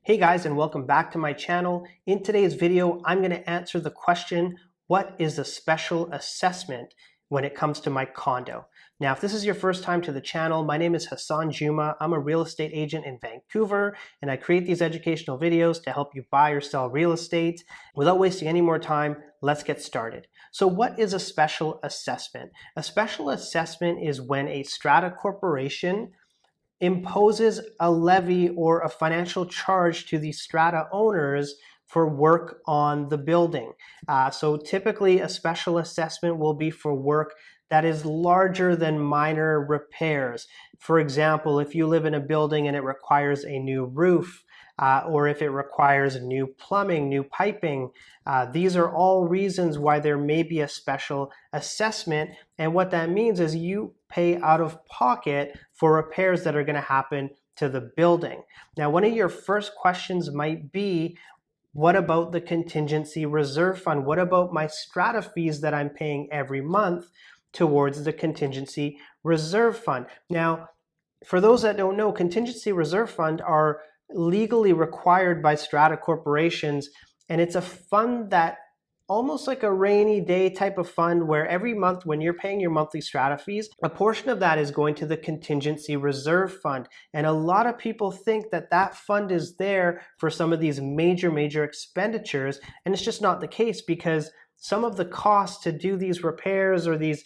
Hey guys, and welcome back to my channel. In today's video, I'm going to answer the question, what is a special assessment when it comes to my condo? Now, if this is your first time to the channel, my name is Hasan Juma. I'm a real estate agent in Vancouver, and I create these educational videos to help you buy or sell real estate. Without wasting any more time, let's get started. So what is a special assessment? A special assessment is when a strata corporation imposes a levy or a financial charge to the strata owners for work on the building. So typically a special assessment will be for work that is larger than minor repairs. For example, if you live in a building and it requires a new roof, or if it requires new plumbing, new piping, these are all reasons why there may be a special assessment. And what that means is you pay out of pocket for repairs that are going to happen to the building. Now, one of your first questions might be, what about the contingency reserve fund? What about my strata fees that I'm paying every month towards the contingency reserve fund? Now, for those that don't know, contingency reserve fund are legally required by strata corporations, and it's a fund that almost like a rainy day type of fund where every month when you're paying your monthly strata fees, a portion of that is going to the contingency reserve fund. And a lot of people think that that fund is there for some of these major expenditures, and it's just not the case, because some of the costs to do these repairs or these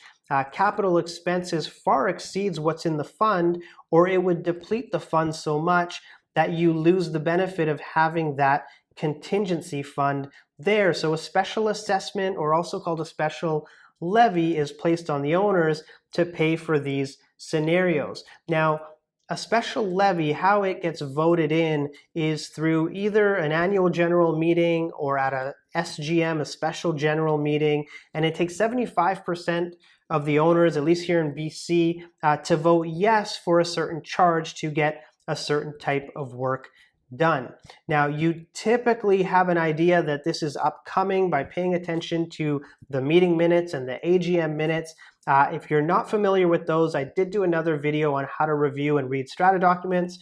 capital expenses far exceeds what's in the fund, or it would deplete the fund so much that you lose the benefit of having that contingency fund there. So a special assessment, or also called a special levy, is placed on the owners to pay for these scenarios. Now, a special levy, how it gets voted in is through either an annual general meeting or at a SGM, a special general meeting, and it takes 75% of the owners, at least here in BC, to vote yes for a certain charge to get a certain type of work done. Now, you typically have an idea that this is upcoming by paying attention to the meeting minutes and the AGM minutes. If you're not familiar with those, I did do another video on how to review and read strata documents,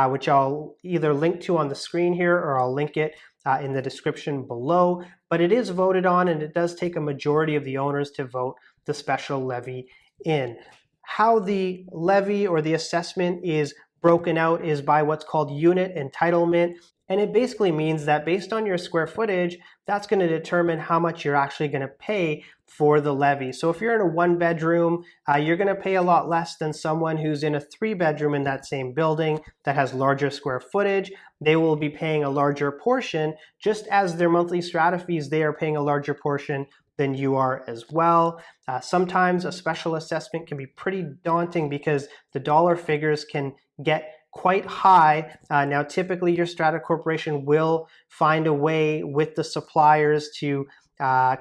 which I'll either link to on the screen here or I'll link it in the description below. But it is voted on, and it does take a majority of the owners to vote the special levy in. How the levy or the assessment is broken out is by what's called unit entitlement. And it basically means that based on your square footage, that's going to determine how much you're actually going to pay for the levy. So if you're in a one bedroom, you're going to pay a lot less than someone who's in a three bedroom in that same building that has larger square footage. They will be paying a larger portion, just as their monthly strata fees, they are paying a larger portion than you are as well. Sometimes a special assessment can be pretty daunting because the dollar figures can get quite high. Now, typically your strata corporation will find a way with the suppliers to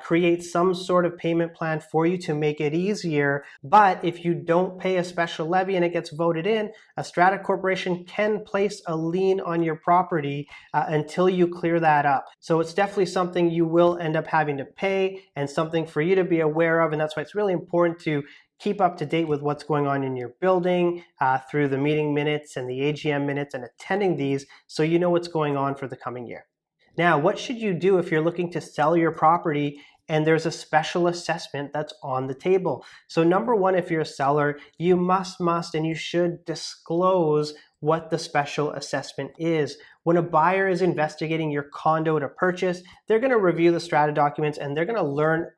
create some sort of payment plan for you to make it easier. But if you don't pay a special levy and it gets voted in, a strata corporation can place a lien on your property until you clear that up. So it's definitely something you will end up having to pay, and something for you to be aware of. And that's why it's really important to keep up to date with what's going on in your building through the meeting minutes and the AGM minutes, and attending these so you know what's going on for the coming year. Now, what should you do if you're looking to sell your property and there's a special assessment that's on the table? So number one, if you're a seller, you must and you should disclose what the special assessment is. When a buyer is investigating your condo to purchase, they're going to review the strata documents and they're going to learn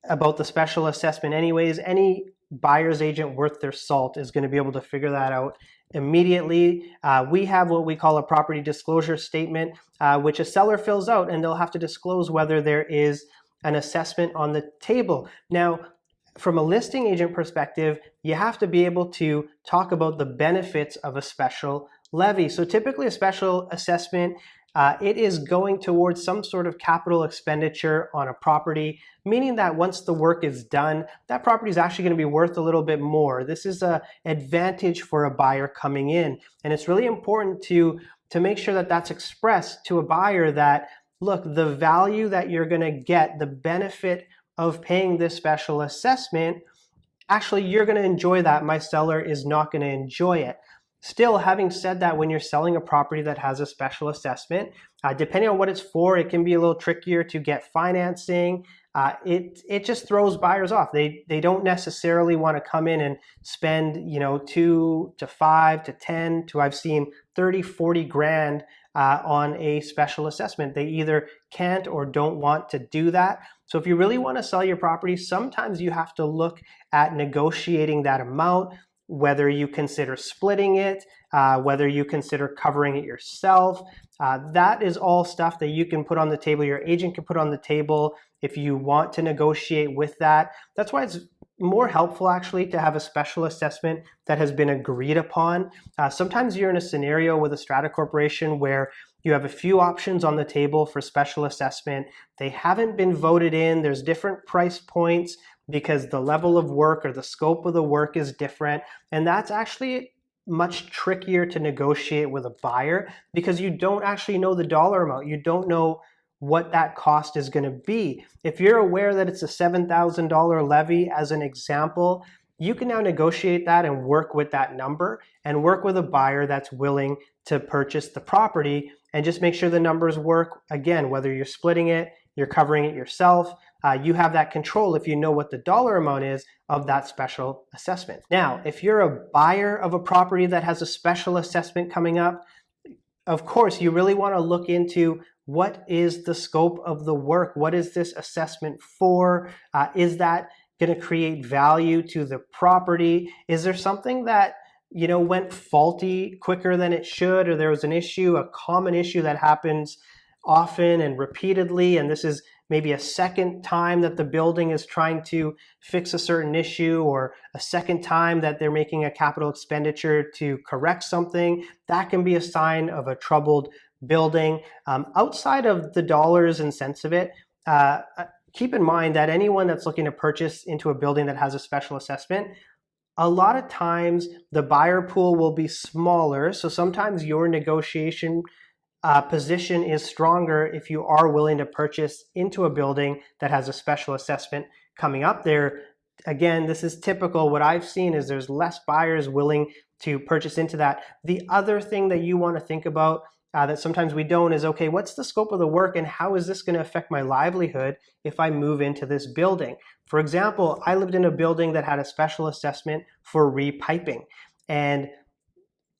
about the special assessment anyways. Any buyer's agent worth their salt is going to be able to figure that out immediately. We have what we call a property disclosure statement, which a seller fills out, and they'll have to disclose whether there is an assessment on the table. Now, from a listing agent perspective, you have to be able to talk about the benefits of a special levy. So typically a special assessment, it is going towards some sort of capital expenditure on a property, meaning that once the work is done, that property is actually going to be worth a little bit more. This is an advantage for a buyer coming in. And it's really important to make sure that that's expressed to a buyer that, look, the value that you're going to get, the benefit of paying this special assessment, actually you're going to enjoy that. My seller is not going to enjoy it. Still, having said that, when you're selling a property that has a special assessment, depending on what it's for, it can be a little trickier to get financing. It just throws buyers off. They don't necessarily want to come in and spend 2 to 5 to 10 to, I've seen 30, 40 grand on a special assessment. They either can't or don't want to do that. So if you really want to sell your property, sometimes you have to look at negotiating that amount, whether you consider splitting it, whether you consider covering it yourself. That is all stuff that you can put on the table, your agent can put on the table if you want to negotiate with that. That's why it's more helpful actually to have a special assessment that has been agreed upon. Sometimes you're in a scenario with a strata corporation where you have a few options on the table for special assessment. They haven't been voted in. There's different price points because the level of work or the scope of the work is different. And that's actually much trickier to negotiate with a buyer because you don't actually know the dollar amount. You don't know what that cost is going to be. If you're aware that it's a $7,000 levy, as an example, you can now negotiate that and work with that number and work with a buyer that's willing to purchase the property and just make sure the numbers work. Again, whether you're splitting it, you're covering it yourself, you have that control if you know what the dollar amount is of that special assessment. Now, if you're a buyer of a property that has a special assessment coming up, of course, you really want to look into what is the scope of the work? What is this assessment for? Is that going to create value to the property? Is there something that went faulty quicker than it should, or there was an issue, a common issue that happens often and repeatedly, and this is maybe a second time that the building is trying to fix a certain issue, or a second time that they're making a capital expenditure to correct something. That can be a sign of a troubled building. Outside of the dollars and cents of it, keep in mind that anyone that's looking to purchase into a building that has a special assessment, a lot of times the buyer pool will be smaller. So sometimes your negotiation position is stronger if you are willing to purchase into a building that has a special assessment coming up there. Again, this is typical. What I've seen is there's less buyers willing to purchase into that. The other thing that you want to think about that sometimes we don't is, okay, what's the scope of the work and how is this going to affect my livelihood if I move into this building? For example, I lived in a building that had a special assessment for repiping, and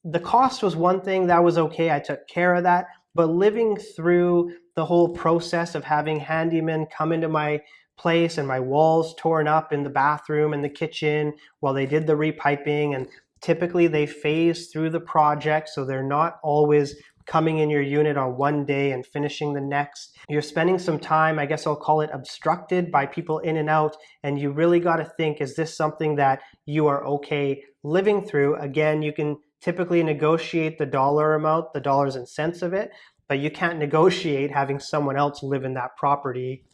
the cost was one thing that was okay. I took care of that. But living through the whole process of having handymen come into my place and my walls torn up in the bathroom and the kitchen while they did the repiping, and typically they phase through the project, so they're not always coming in your unit on one day and finishing the next. You're spending some time, I guess I'll call it, obstructed by people in and out, and you really got to think, is this something that you are okay living through? Again, you can typically negotiate the dollar amount, the dollars and cents of it, but you can't negotiate having someone else live in that property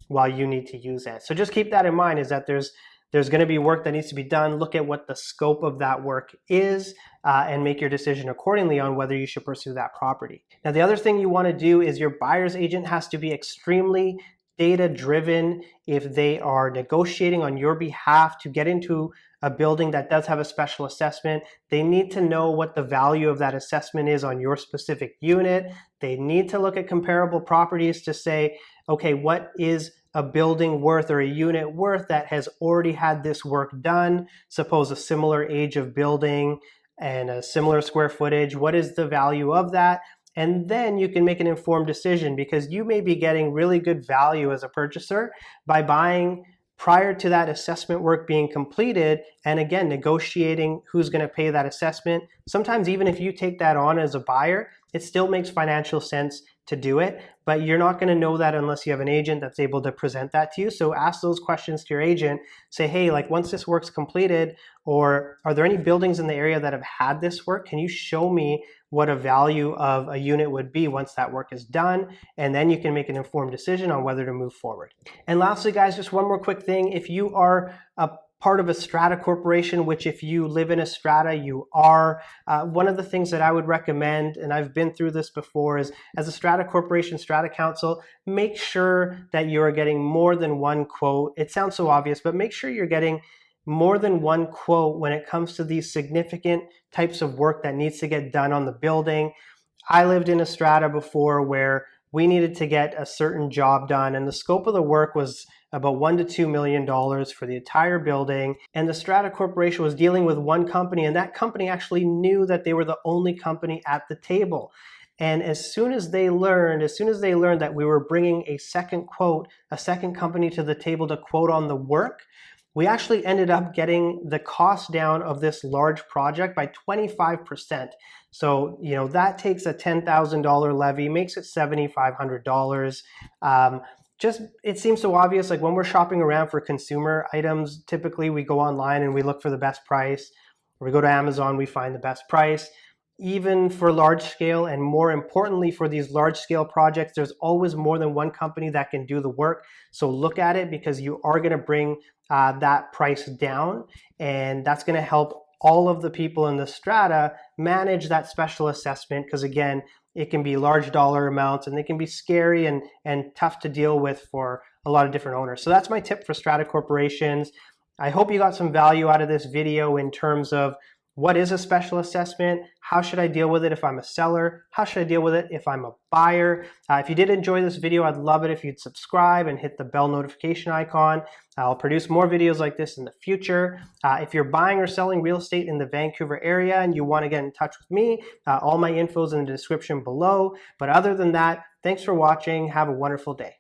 while you need to use it. So just keep that in mind, is that there's going to be work that needs to be done. Look at what the scope of that work is and make your decision accordingly on whether you should pursue that property. Now, the other thing you want to do is your buyer's agent has to be extremely data driven if they are negotiating on your behalf to get into a building that does have a special assessment. They need to know what the value of that assessment is on your specific unit. They need to look at comparable properties to say, okay, what is a building worth or a unit worth that has already had this work done? Suppose a similar age of building and a similar square footage. What is the value of that? And then you can make an informed decision, because you may be getting really good value as a purchaser by buying prior to that assessment work being completed, and again, negotiating who's going to pay that assessment. Sometimes even if you take that on as a buyer, it still makes financial sense to do it, but you're not going to know that unless you have an agent that's able to present that to you. So ask those questions to your agent. Say, hey, like, once this work's completed, or are there any buildings in the area that have had this work? Can you show me what a value of a unit would be once that work is done? And then you can make an informed decision on whether to move forward. And lastly, guys, just one more quick thing. If you are a part of a strata corporation, which if you live in a strata, you are, one of the things that I would recommend, and I've been through this before, is as a strata corporation, strata council, make sure that you are getting more than one quote. It sounds so obvious, but make sure you're getting more than one quote when it comes to these significant types of work that needs to get done on the building. I lived in a strata before where we needed to get a certain job done, and the scope of the work was about $1 to $2 million for the entire building. And the strata corporation was dealing with one company, and that company actually knew that they were the only company at the table. And as soon as they learned that we were bringing a second quote, a second company to the table to quote on the work, we actually ended up getting the cost down of this large project by 25%. So, that takes a $10,000 levy, makes it $7,500. Just, it seems so obvious. Like when we're shopping around for consumer items, typically we go online and we look for the best price, or we go to Amazon, we find the best price. Even for large scale, and more importantly for these large scale projects, there's always more than one company that can do the work. So look at it, because you are going to bring that price down, and that's going to help all of the people in the strata manage that special assessment, because again, it can be large dollar amounts and they can be scary and tough to deal with for a lot of different owners. So that's my tip for strata corporations. I hope you got some value out of this video in terms of what is a special assessment? How should I deal with it if I'm a seller? How should I deal with it if I'm a buyer? If you did enjoy this video, I'd love it if you'd subscribe and hit the bell notification icon. I'll produce more videos like this in the future. If you're buying or selling real estate in the Vancouver area and you want to get in touch with me, all my info is in the description below. But other than that, thanks for watching. Have a wonderful day.